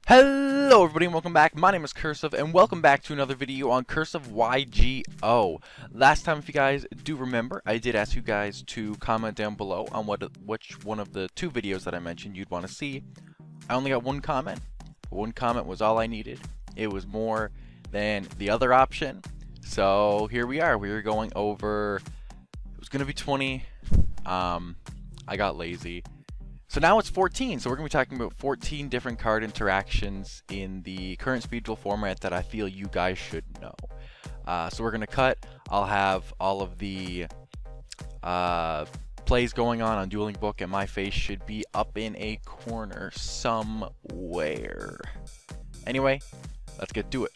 Hello everybody and welcome back. My name is Curseof and welcome back to another video on curseof Yugioh. Last time, if you guys do remember, I did ask you guys to comment down below on which one of the two videos that I mentioned you'd want to see. I only got one comment. One comment was all I needed. It was more than the other option. So here we are. We are going over, it was going to be 20. I got lazy. So now it's 14, so we're going to be talking about 14 different card interactions in the current Speed Duel format that I feel you guys should know. So we're going to cut. I'll have all of the plays going on Dueling Book, and my face should be up in a corner somewhere. Anyway, let's get to it.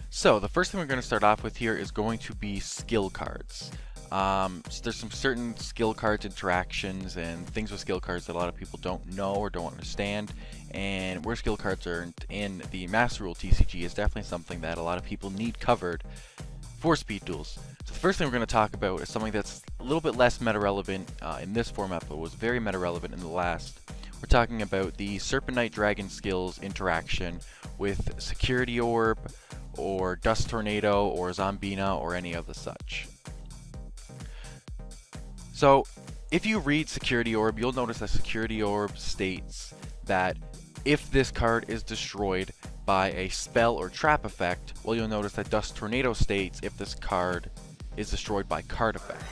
So the first thing we're going to start off with here is going to be skill cards. So there's some certain skill cards interactions and things with skill cards that a lot of people don't know or don't understand, and where skill cards are in the Master Rule TCG is definitely something that a lot of people need covered for Speed Duels. So the first thing we're going to talk about is something that's a little bit less meta relevant in this format, but was very meta relevant in the last. We're talking about the Serpent Knight Dragon skills interaction with Security Orb or Dust Tornado or Zombina or any of the such. So if you read Security Orb, you'll notice that Security Orb states that if this card is destroyed by a spell or trap effect, well, you'll notice that Dust Tornado states if this card is destroyed by card effect.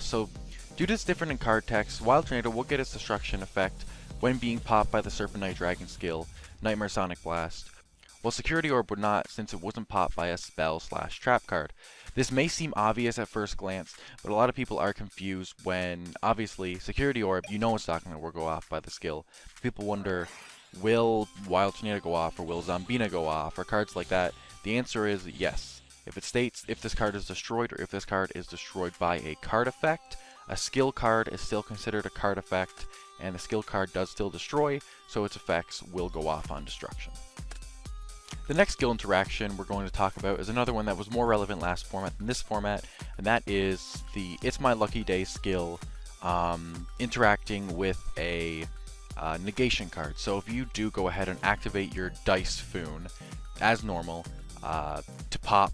So due to this different in card text, Wild Tornado will get its destruction effect when being popped by the Serpent Knight Dragon skill, Nightmare Sonic Blast. Well, Security Orb would not, since it wasn't popped by a spell/trap card. This may seem obvious at first glance, but a lot of people are confused when, obviously, Security Orb, you know it's not going to go off by the skill. People wonder, will Wild Tornado go off, or will Zombina go off, or cards like that? The answer is yes. If it states if this card is destroyed, or if this card is destroyed by a card effect, a skill card is still considered a card effect, and the skill card does still destroy, so its effects will go off on destruction. The next skill interaction we're going to talk about is another one that was more relevant last format than this format, and that is the It's My Lucky Day skill interacting with a negation card. So if you do go ahead and activate your Dice Foon as normal to pop,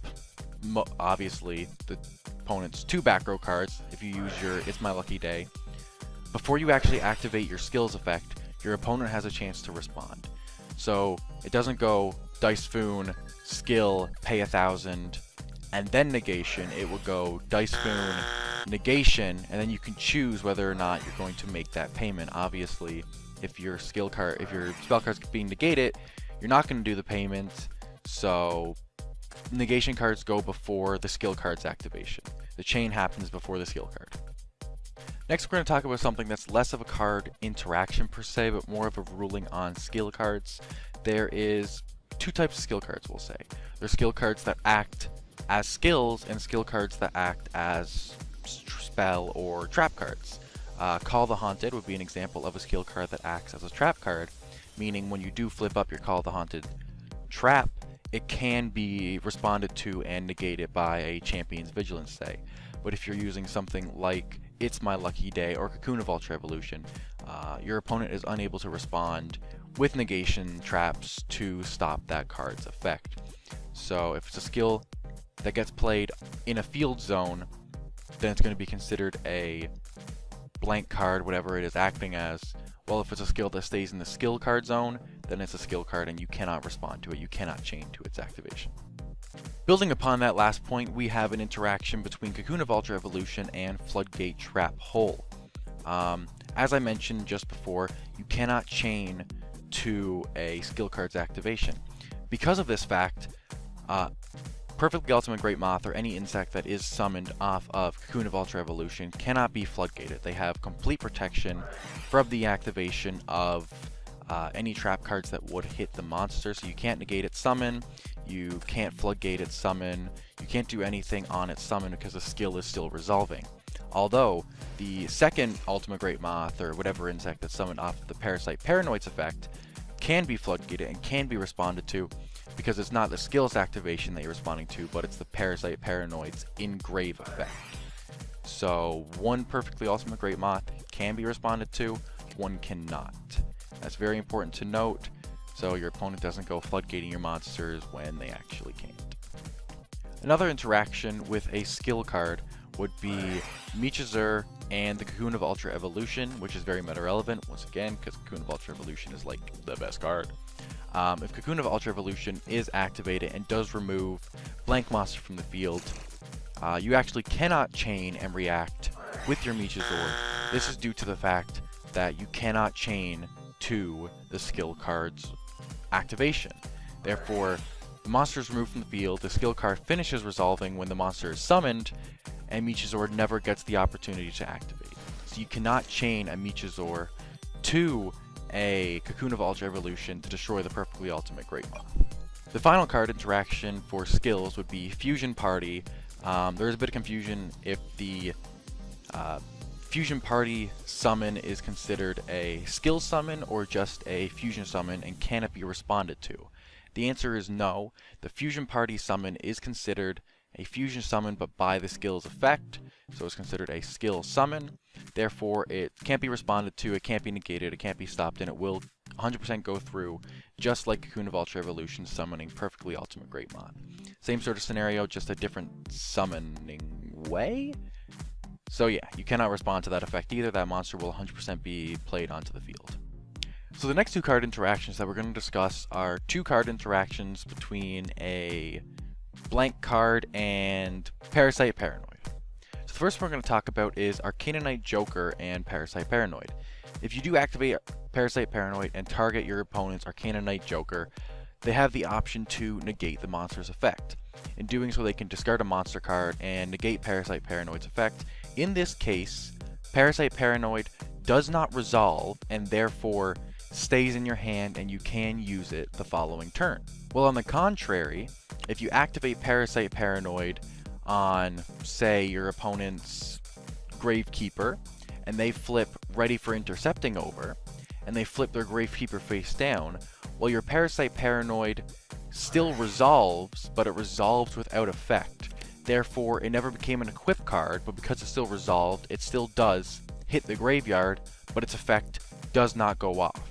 obviously, the opponent's 2 back row cards, if you use your It's My Lucky Day, before you actually activate your skills effect, your opponent has a chance to respond. So it doesn't go Dice Foon, skill, pay 1,000, and then negation. It will go Dice Foon, negation, and then you can choose whether or not you're going to make that payment. Obviously, if your spell card's being negated, you're not going to do the payment. So negation cards go before the skill card's activation. The chain happens before the skill card. Next, we're going to talk about something that's less of a card interaction per se, but more of a ruling on skill cards. There is 2 types of skill cards, we'll say. There's skill cards that act as skills, and skill cards that act as spell or trap cards. Call the Haunted would be an example of a skill card that acts as a trap card, meaning when you do flip up your Call the Haunted trap, it can be responded to and negated by a Champion's Vigilance, say. But if you're using something like It's My Lucky Day or Cocoon of Ultra Evolution, your opponent is unable to respond with negation traps to stop that card's effect. So if it's a skill that gets played in a field zone, then it's going to be considered a blank card, whatever it is acting as. Well, if it's a skill that stays in the skill card zone, then it's a skill card and you cannot respond to it. You cannot chain to its activation. Building upon that last point, we have an interaction between Cocoon of Ultra Evolution and Floodgate Trap Hole. As I mentioned just before, you cannot chain to a skill card's activation. Because of this fact, Perfectly Ultimate Great Moth or any insect that is summoned off of Cocoon of Ultra Evolution cannot be floodgated. They have complete protection from the activation of any trap cards that would hit the monster, so you can't negate its summon, you can't floodgate its summon, you can't do anything on its summon because the skill is still resolving. Although, the second Ultimate Great Moth, or whatever insect that's summoned off of the Parasite Paranoid's effect, can be floodgated and can be responded to, because it's not the skill's activation that you're responding to, but it's the Parasite Paranoid's engrave effect. So, one Perfectly Ultimate Great Moth can be responded to, one cannot. That's very important to note. so your opponent doesn't go floodgating your monsters when they actually can't. Another interaction with a skill card would be Yugioh and the Cocoon of Ultra Evolution, which is very meta relevant, once again, because Cocoon of Ultra Evolution is like the best card. If Cocoon of Ultra Evolution is activated and does remove blank monster from the field, you actually cannot chain and react with your Yugioh. This is due to the fact that you cannot chain to the skill card's activation. Therefore, the monster is removed from the field, the skill card finishes resolving when the monster is summoned, and Yugioh never gets the opportunity to activate. So you cannot chain a Yugioh to a Cocoon of Ultra Evolution to destroy the perfectly ultimate Great Moth. The final card interaction for skills would be Fusion Party. There is a bit of confusion if the Fusion Party summon is considered a skill summon or just a fusion summon, and can it be responded to? The answer is no. The Fusion Party summon is considered a fusion summon, but by the skill's effect, so it's considered a skill summon. Therefore, it can't be responded to, it can't be negated, it can't be stopped, and it will 100% go through, just like Cocoon of Ultra Evolution summoning Perfectly Ultimate Great Moth. Same sort of scenario, just a different summoning way? So yeah, you cannot respond to that effect either. That monster will 100% be played onto the field. So the next two card interactions that we're going to discuss are two card interactions between a blank card and Parasite Paranoid. So the first one we're going to talk about is Arcanonite Joker and Parasite Paranoid. If you do activate Parasite Paranoid and target your opponent's Arcanonite Joker, they have the option to negate the monster's effect. In doing so, they can discard a monster card and negate Parasite Paranoid's effect. In this case, Parasite Paranoid does not resolve and therefore stays in your hand and you can use it the following turn. Well, on the contrary, if you activate Parasite Paranoid on, say, your opponent's Gravekeeper, and they flip Ready for Intercepting over, and they flip their Gravekeeper face down, well, your Parasite Paranoid still resolves, but it resolves without effect. Therefore, it never became an equip card, but because it's still resolved, it still does hit the graveyard, but its effect does not go off.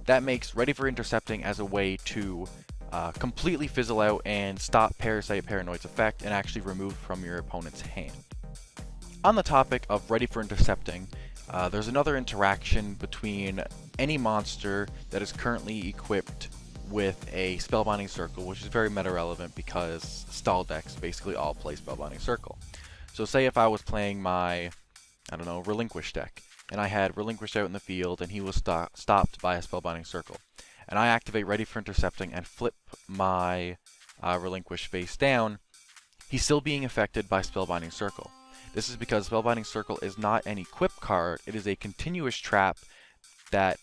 That makes Ready for Intercepting as a way to completely fizzle out and stop Parasite Paranoid's effect and actually remove it from your opponent's hand. On the topic of Ready for Intercepting, there's another interaction between any monster that is currently equipped with a Spellbinding Circle, which is very meta relevant because stall decks basically all play Spellbinding Circle. So say if I was playing my, I don't know, Relinquish deck, and I had Relinquish out in the field and he was stopped by a Spellbinding Circle, and I activate Ready for Intercepting and flip my Relinquish face down, he's still being affected by Spellbinding Circle. This is because Spellbinding Circle is not an equip card, it is a continuous trap that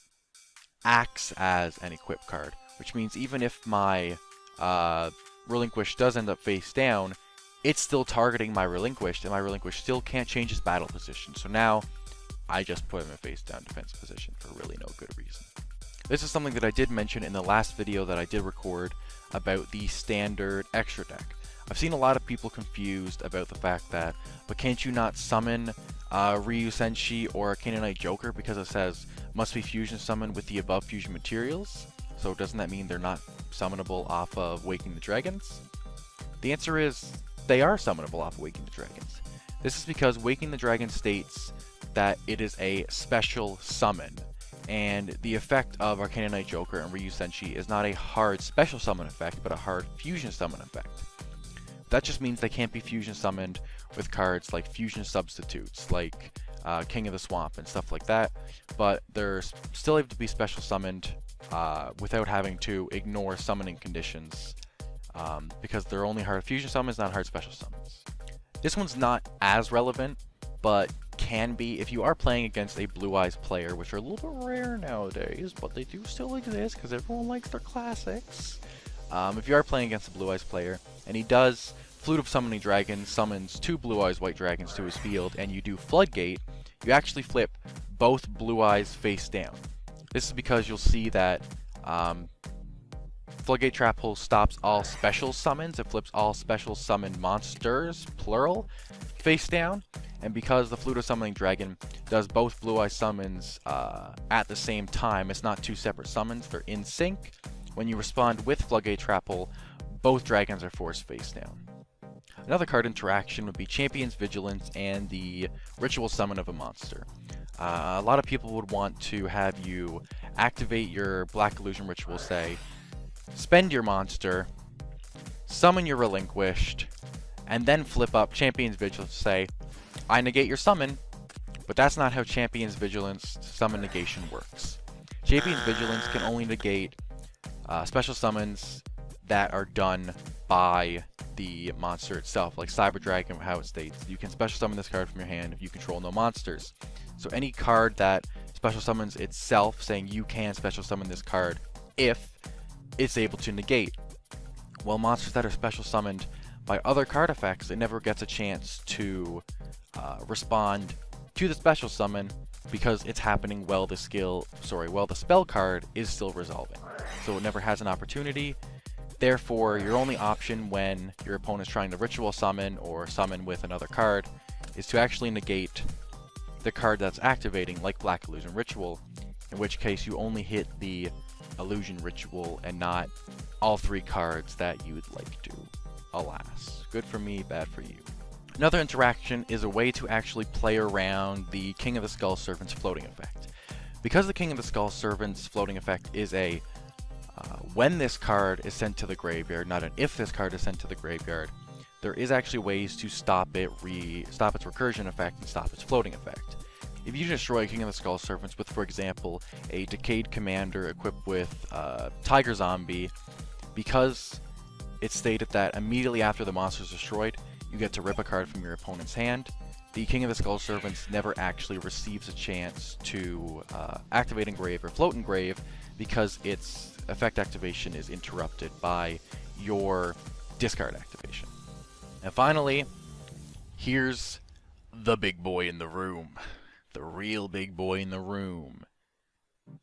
acts as an equip card, which means even if my Relinquish does end up face down, it's still targeting my Relinquished, and my Relinquish still can't change his battle position. So now, I just put him in face down defensive position for really no good reason. This is something that I did mention in the last video that I did record about the standard extra deck. I've seen a lot of people confused about the fact that, but can't you not summon Ryu Senshi or Arcanonite Joker because it says must be fusion summoned with the above fusion materials? So doesn't that mean they're not summonable off of Waking the Dragons? The answer is they are summonable off of Waking the Dragons. This is because Waking the Dragon states that it is a special summon, and the effect of Arcanonite Joker and Ryu Senshi is not a hard special summon effect, but a hard fusion summon effect. That just means they can't be fusion summoned with cards like fusion substitutes, like King of the Swamp and stuff like that, but they're still able to be special summoned without having to ignore summoning conditions, because they're only hard fusion summons, not hard special summons. This one's not as relevant, but can be if you are playing against a Blue Eyes player, which are a little bit rare nowadays, but they do still exist because everyone likes their classics. If you are playing against a Blue Eyes player, and he does Flute of Summoning Dragon, summons 2 Blue Eyes White Dragons to his field, and you do Floodgate, you actually flip both Blue Eyes face down. This is because you'll see that Floodgate Trap Hole stops all special summons. It flips all special summoned monsters, plural, face down. And because the Flute of Summoning Dragon does both Blue Eye summons at the same time, it's not 2 separate summons, they're in sync. When you respond with Floodgate Trapple, both dragons are forced face down. Another card interaction would be Champion's Vigilance and the Ritual Summon of a monster. A lot of people would want to have you activate your Black Illusion Ritual, say, spend your monster, summon your Relinquished, and then flip up Champion's Vigilance to say, I negate your summon, but that's not how Champion's Vigilance summon negation works. Champion's Vigilance can only negate special summons that are done by the monster itself, like Cyber Dragon, how it states. You can special summon this card from your hand if you control no monsters. So any card that special summons itself, saying you can special summon this card if it's able to negate. While monsters that are special summoned by other card effects, it never gets a chance to respond to the special summon because it's happening while the spell card is still resolving. So it never has an opportunity. Therefore, your only option when your opponent is trying to ritual summon or summon with another card is to actually negate the card that's activating, like Black Illusion Ritual, in which case you only hit the Illusion Ritual and not all three cards that you would like to. Alas. Good for me, bad for you. Another interaction is a way to actually play around the King of the Skull Servant's floating effect. Because the King of the Skull Servant's floating effect is a when this card is sent to the graveyard, not an if this card is sent to the graveyard, there is actually ways to stop its recursion effect and stop its floating effect. If you destroy King of the Skull Servants with, for example, a Decayed Commander equipped with Tiger Zombie, because it's stated that immediately after the monster is destroyed, you get to rip a card from your opponent's hand, the King of the Skull Servants never actually receives a chance to activate Engrave or float Engrave because its effect activation is interrupted by your discard activation. And finally, here's the big boy in the room. The real big boy in the room.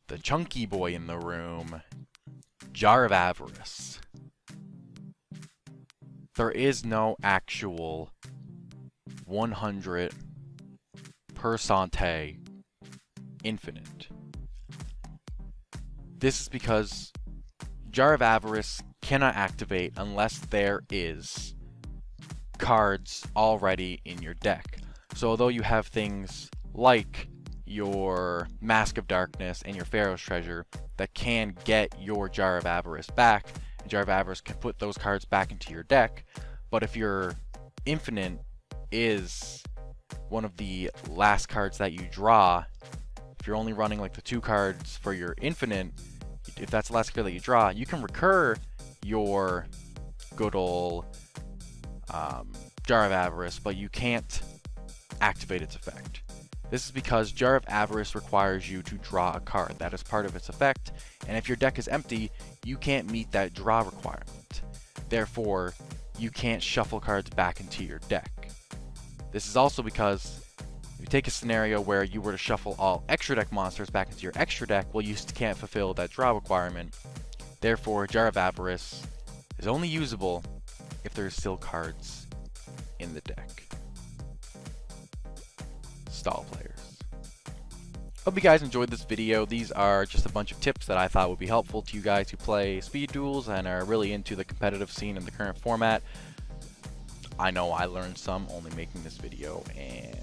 The chunky boy in the room. Jar of Avarice. There is no actual 100% infinite. This is because Jar of Avarice cannot activate unless there is cards already in your deck. So although you have things like your Mask of Darkness and your Pharaoh's Treasure that can get your Jar of Avarice back, and Jar of Avarice can put those cards back into your deck, but if your infinite is one of the last cards that you draw, if you're only running like the 2 cards for your infinite, if that's the last card that you draw, you can recur your good old Jar of Avarice, but you can't activate its effect. This is because Jar of Avarice requires you to draw a card. That is part of its effect, and if your deck is empty, you can't meet that draw requirement. Therefore, you can't shuffle cards back into your deck. This is also because if you take a scenario where you were to shuffle all extra deck monsters back into your extra deck, well, you can't fulfill that draw requirement. Therefore, Jar of Avarice is only usable if there's still cards in the deck. Stall players. Hope you guys enjoyed this video. These are just a bunch of tips that I thought would be helpful to you guys who play speed duels and are really into the competitive scene in the current format. I know I learned some only making this video, and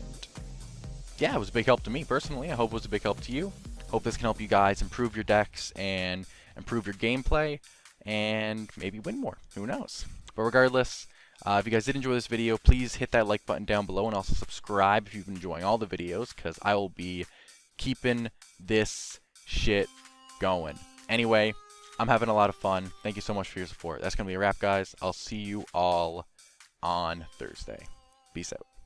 yeah, it was a big help to me personally. I hope it was a big help to you. Hope this can help you guys improve your decks and improve your gameplay and maybe win more. Who knows? But regardless, if you guys did enjoy this video, please hit that like button down below and also subscribe if you've been enjoying all the videos, because I will be keeping this shit going. Anyway, I'm having a lot of fun. Thank you so much for your support. That's going to be a wrap, guys. I'll see you all on Thursday. Peace out.